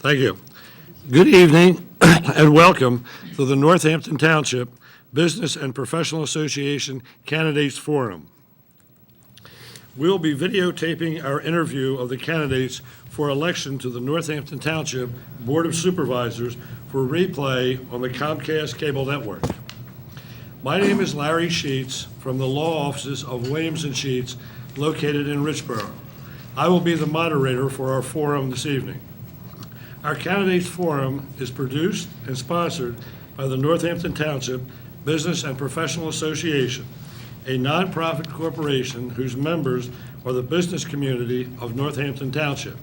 Thank you. Good evening and welcome to the Northampton Township Business and Professional Association Candidates Forum. We'll be videotaping our interview of the candidates for election to the Northampton Township Board of Supervisors for replay on the Comcast cable network. My name is Larry Sheets from the law offices of Williams & Sheets located in Richboro. I will be the moderator for our forum this evening. Our Candidates Forum is produced and sponsored by the Northampton Township Business and Professional Association, a nonprofit corporation whose members are the business community of Northampton Township.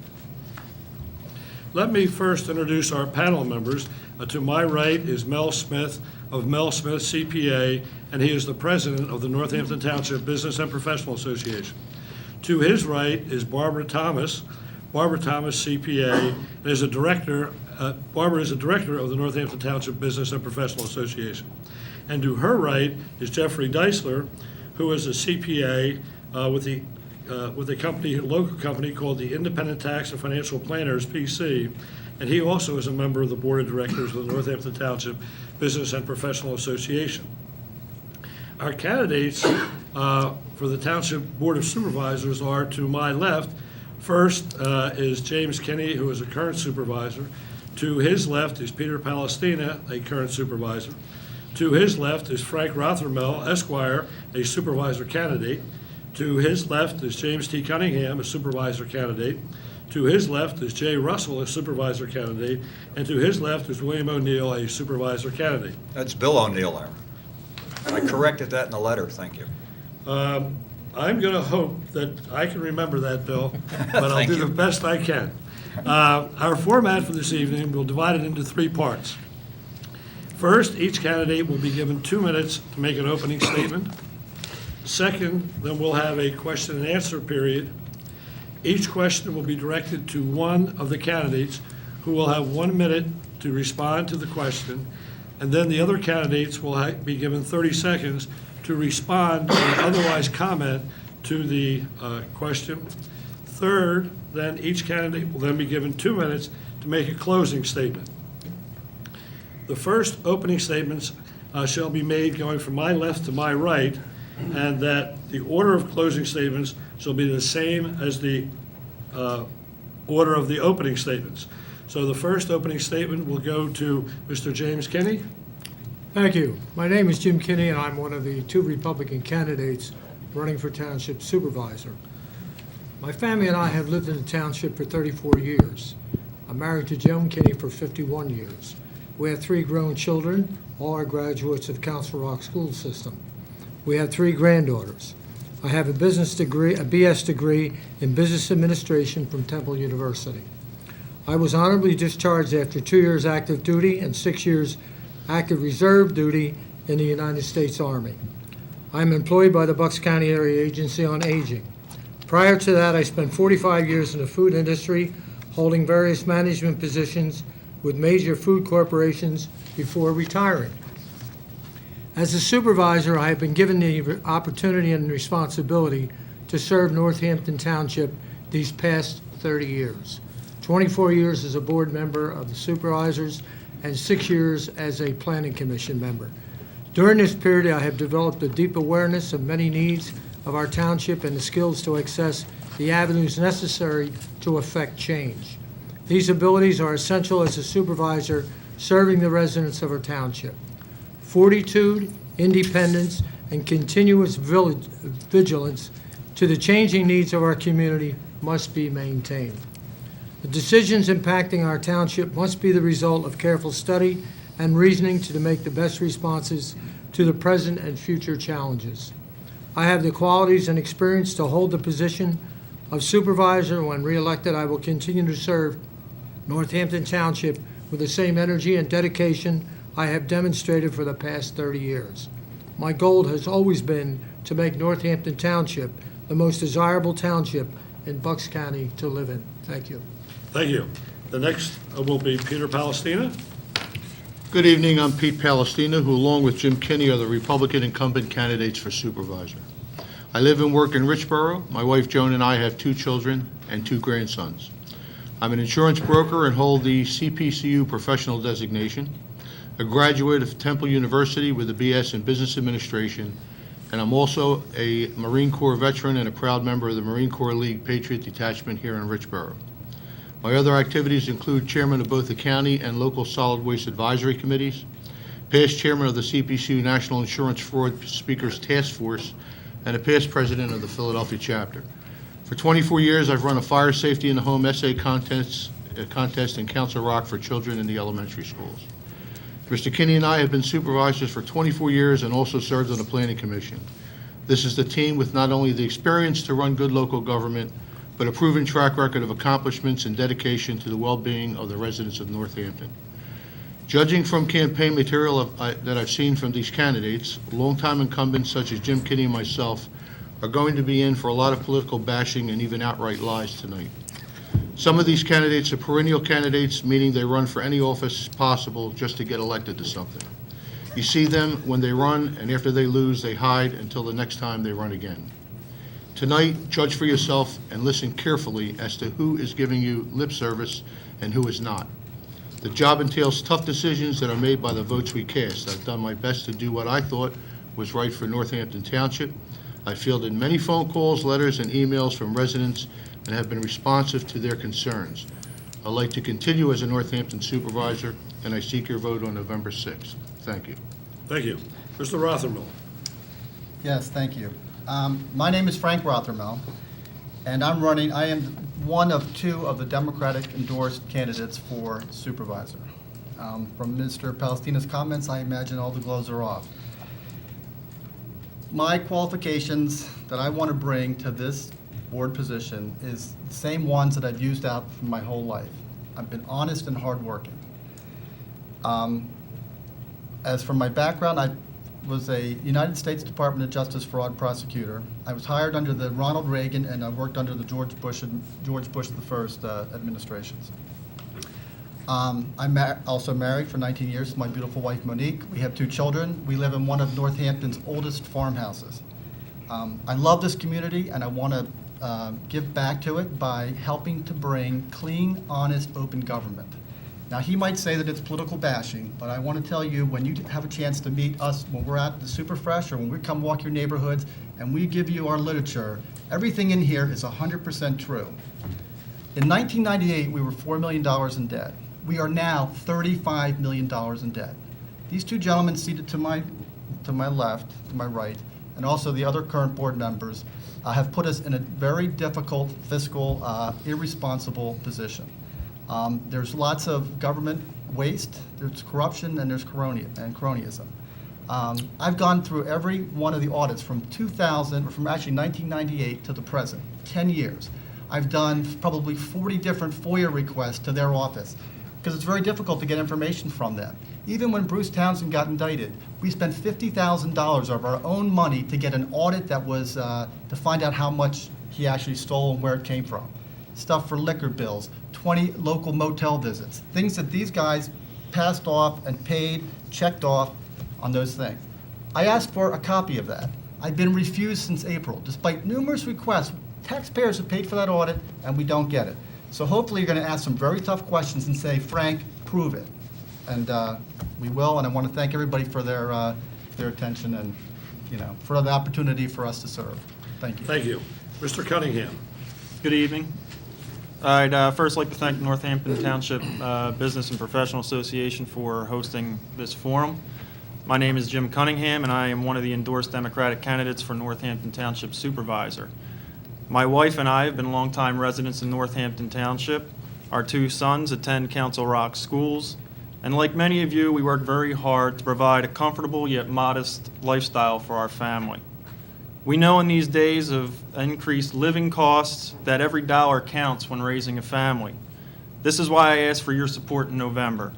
Let me first introduce our panel members. To my right is Mel Smith of Mel Smith CPA, and he is the president of the Northampton Township Business and Professional Association. To his right is Barbara Thomas CPA, and is a director. Barbara is a director of the Northampton Township Business and Professional Association. And to her right is Jeffrey Deisler, who is a CPA with a local company called the Independent Tax and Financial Planners, PC, and he also is a member of the Board of Directors of the Northampton Township Business and Professional Association. Our candidates for the Township Board of Supervisors are to my left. First is James Kenney, who is a current supervisor. To his left is Peter Palestina, a current supervisor. To his left is Frank Rothermel, Esquire, a supervisor candidate. To his left is James T. Cunningham, a supervisor candidate. To his left is Jay Russell, a supervisor candidate. And to his left is William ONeill, a supervisor candidate. That's Bill ONeill there. And I corrected that in the letter, thank you. I'm going to hope that I can remember that, Bill, but I'll do the best I can. Our format for this evening, we'll divide it into three parts. First, each candidate will be given 2 minutes to make an opening statement. Second, then we'll have a question and answer period. Each question will be directed to one of the candidates, who will have 1 minute to respond to the question, and then the other candidates will be given 30 seconds to respond or otherwise comment to the question. Third, then each candidate will then be given 2 minutes to make a closing statement. The first opening statements shall be made going from my left to my right, and that the order of closing statements shall be the same as the order of the opening statements. So the first opening statement will go to Mr. James Kenney. Thank you. My name is Jim Kenney, and I'm one of the 2 Republican candidates running for Township Supervisor. My family and I have lived in the township for 34 years. I'm married to Joan Kenney for 51 years. We have 3 grown children, all are graduates of Council Rock School System. We have 3 granddaughters. I have a BS degree in Business Administration from Temple University. I was honorably discharged after 2 years active duty and 6 years active reserve duty in the United States Army. I'm employed by the Bucks County Area Agency on Aging. Prior to that, I spent 45 years in the food industry, holding various management positions with major food corporations before retiring. As a supervisor, I have been given the opportunity and responsibility to serve Northampton Township these past 30 years. 24 years as a board member of the supervisors and 6 years as a planning commission member. During this period, I have developed a deep awareness of many needs of our township and the skills to access the avenues necessary to effect change. These abilities are essential as a supervisor serving the residents of our township. Fortitude, independence, and continuous vigilance to the changing needs of our community must be maintained. The decisions impacting our township must be the result of careful study and reasoning to make the best responses to the present and future challenges. I have the qualities and experience to hold the position of supervisor. When re-elected, I will continue to serve Northampton Township with the same energy and dedication I have demonstrated for the past 30 years. My goal has always been to make Northampton Township the most desirable township in Bucks County to live in. Thank you. Thank you. The next will be Peter Palestina. Good evening. I'm Pete Palestina, who along with Jim Kenney are the Republican incumbent candidates for supervisor. I live and work in Richboro. My wife Joan and I have 2 children and 2 grandsons. I'm an insurance broker and hold the CPCU professional designation, a graduate of Temple University with a BS in Business Administration, and I'm also a Marine Corps veteran and a proud member of the Marine Corps League Patriot Detachment here in Richboro. My other activities include chairman of both the county and local solid waste advisory committees, past chairman of the CPCU National Insurance Fraud Speakers Task Force, and a past president of the Philadelphia chapter. For 24 years, I've run a fire safety in the home essay contest in Council Rock for children in the elementary schools. Mr. Kenney and I have been supervisors for 24 years and also served on the Planning Commission. This is the team with not only the experience to run good local government, but a proven track record of accomplishments and dedication to the well-being of the residents of Northampton. Judging from campaign material that I've seen from these candidates, longtime incumbents such as Jim Kenney and myself are going to be in for a lot of political bashing and even outright lies tonight. Some of these candidates are perennial candidates, meaning they run for any office possible just to get elected to something. You see them when they run, and after they lose, they hide until the next time they run again. Tonight, judge for yourself and listen carefully as to who is giving you lip service and who is not. The job entails tough decisions that are made by the votes we cast. I've done my best to do what I thought was right for Northampton Township. I fielded many phone calls, letters, and emails from residents and have been responsive to their concerns. I'd like to continue as a Northampton supervisor, and I seek your vote on November 6th. Thank you. Thank you. Mr. Rothermel. Yes, thank you. My name is Frank Rothermel, and I am one of two of the Democratic endorsed candidates for supervisor. From Mr. Palestina's comments, I imagine all the gloves are off. My qualifications that I want to bring to this board position is the same ones that I've used out for my whole life. I've been honest and hardworking. As for my background, I was a United States Department of Justice fraud prosecutor. I was hired under the Ronald Reagan and I worked under the George Bush I administrations. I'm also married for 19 years to my beautiful wife Monique. We have 2 children. We live in one of Northampton's oldest farmhouses. I love this community and I want to give back to it by helping to bring clean, honest, open government. Now, he might say that it's political bashing, but I want to tell you, when you have a chance to meet us, when we're at the Super Fresh or when we come walk your neighborhoods and we give you our literature, everything in here is 100% true. In 1998, we were $4 million in debt. We are now $35 million in debt. These 2 gentlemen seated to my left, to my right, and also the other current board members, have put us in a very difficult fiscal, irresponsible position. There's lots of government waste, there's corruption, and there's cronyism. I've gone through every one of the audits from 1998 to the present, 10 years. I've done probably 40 different FOIA requests to their office because it's very difficult to get information from them. Even when Bruce Townsend got indicted, we spent $50,000 of our own money to get an audit that was to find out how much he actually stole and where it came from. Stuff for liquor bills, 20 local motel visits, things that these guys passed off and paid, checked off on those things. I asked for a copy of that. I've been refused since April, despite numerous requests. Taxpayers have paid for that audit, and we don't get it. So hopefully you're going to ask some very tough questions and say, Frank, prove it. And we will, and I want to thank everybody for their attention and, for the opportunity for us to serve. Thank you. Thank you. Mr. Cunningham. Good evening. I'd first like to thank Northampton Township Business and Professional Association for hosting this forum. My name is Jim Cunningham, and I am one of the endorsed Democratic candidates for Northampton Township Supervisor. My wife and I have been longtime residents in Northampton Township. Our 2 sons attend Council Rock schools, and like many of you, we work very hard to provide a comfortable yet modest lifestyle for our family. We know in these days of increased living costs that every dollar counts when raising a family. This is why I asked for your support in November.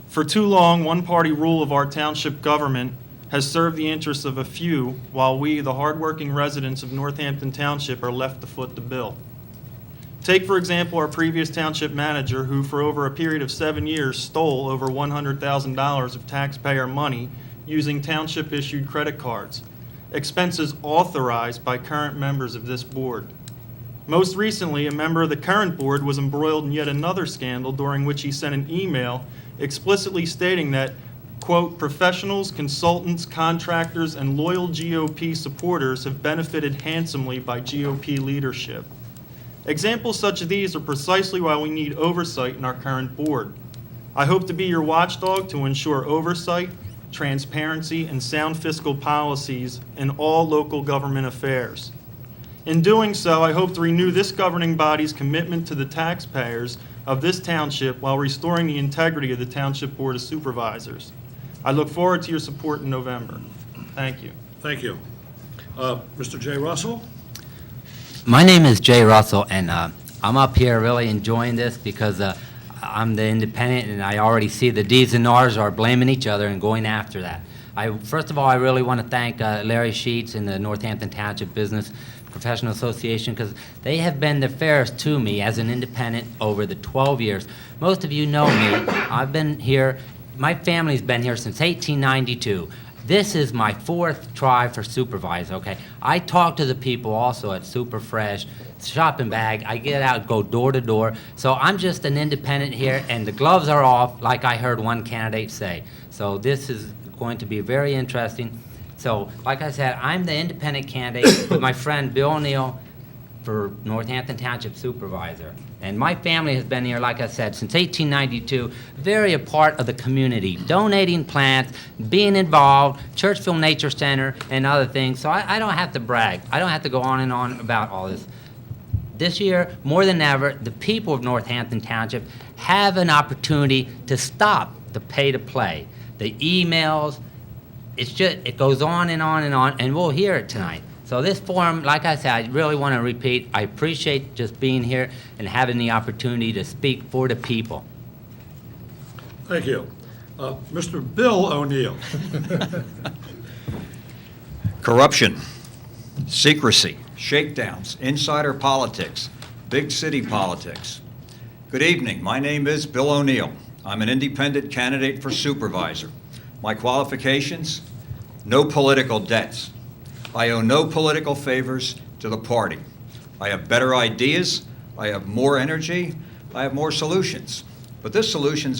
For too long, one-party rule of our township government has served the interests of a few, while we, the hardworking residents of Northampton Township, are left to foot the bill. Take, for example, our previous township manager, who for over a period of 7 years stole over $100,000 of taxpayer money using township-issued credit cards, expenses authorized by current members of this board. Most recently, a member of the current board was embroiled in yet another scandal during which he sent an email explicitly stating that, quote, professionals, consultants, contractors, and loyal GOP supporters have benefited handsomely by GOP leadership. Examples such as these are precisely why we need oversight in our current board. I hope to be your watchdog to ensure oversight, transparency, and sound fiscal policies in all local government affairs. In doing so, I hope to renew this governing body's commitment to the taxpayers of this township while restoring the integrity of the Township Board of Supervisors. I look forward to your support in November. Thank you. Thank you. Mr. J. Russell? My name is Jay Russell, and I'm up here really enjoying this because I'm the independent, and I already see the D's and R's are blaming each other and going after that. First of all, I really want to thank Larry Sheets and the Northampton Township Business Professional Association because they have been the fairest to me as an independent over the 12 years. Most of you know me. I've been here. My family's been here since 1892. This is my fourth try for supervisor, okay? I talk to the people also at Superfresh, shopping bag. I get out, go door to door. So I'm just an independent here, and the gloves are off, like I heard one candidate say. So this is going to be very interesting. So, like I said, I'm the independent candidate with my friend Bill ONeill for Northampton Township Supervisor. And my family has been here, like I said, since 1892, very a part of the community, donating plants, being involved, Churchville Nature Center, and other things. So I don't have to brag. I don't have to go on and on about all this. This year, more than ever, the people of Northampton Township have an opportunity to stop the pay-to-play. The emails, it goes on and on and on, and we'll hear it tonight. So this forum, like I said, I really want to repeat, I appreciate just being here and having the opportunity to speak for the people. Thank you. Mr. Bill ONeill? Corruption, secrecy, shakedowns, insider politics, big city politics. Good evening. My name is Bill ONeill. I'm an independent candidate for supervisor. My qualifications, no political debts. I owe no political favors to the party. I have better ideas, I have more energy, I have more solutions. But this election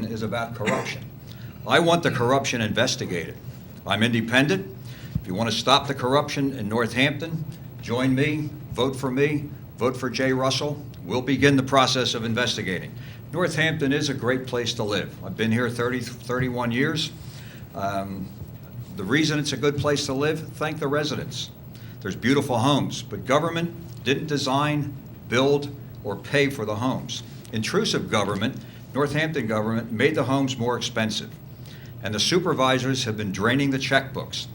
is about corruption. I want the corruption investigated. I'm independent. If you want to stop the corruption in Northampton, join me, vote for Jay Russell. We'll begin the process of investigating. Northampton is a great place to live. I've been here 31 years. The reason it's a good place to live, thank the residents. There's beautiful homes, but government didn't design, build, or pay for the homes. Intrusive government, Northampton government, made the homes more expensive. And the supervisors have been draining the checkbooks.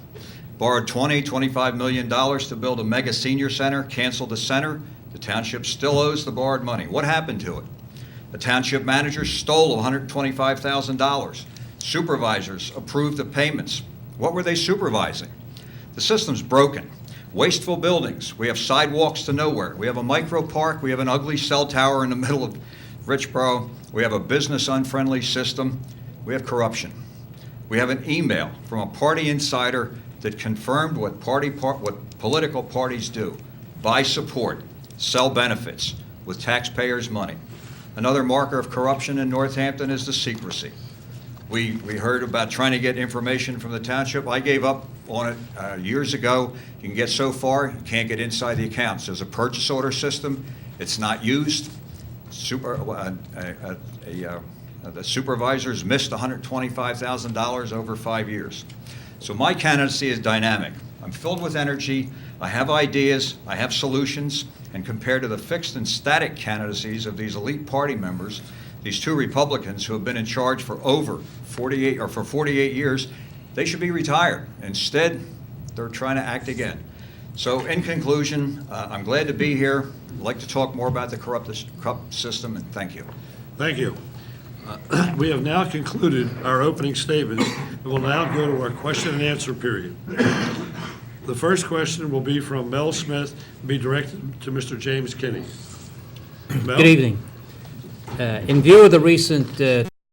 Borrowed $25 million to build a mega senior center, canceled the center. The township still owes the borrowed money. What happened to it? The township manager stole $125,000. Supervisors approved the payments. What were they supervising? The system's broken. Wasteful buildings. We have sidewalks to nowhere. We have a micro park. We have an ugly cell tower in the middle of Richboro. We have a business unfriendly system. We have corruption. We have an email from a party insider that confirmed what political parties do: buy support, sell benefits with taxpayers' money. Another marker of corruption in Northampton is the secrecy. We heard about trying to get information from the township. I gave up on it years ago. You can get so far, you can't get inside the accounts. There's a purchase order system. It's not used. The supervisors missed $125,000 over 5 years. So my candidacy is dynamic. I'm filled with energy. I have ideas. I have solutions. And compared to the fixed and static candidacies of these elite party members, these two Republicans who have been in charge for over 48 years, they should be retired. Instead, they're trying to act again. So in conclusion, I'm glad to be here. I'd like to talk more about the corrupt system, and thank you. Thank you. We have now concluded our opening statements, and we'll now go to our question and answer period. The first question will be from Mel Smith and be directed to Mr. James Kenney. Mel? Good evening. In view of the recent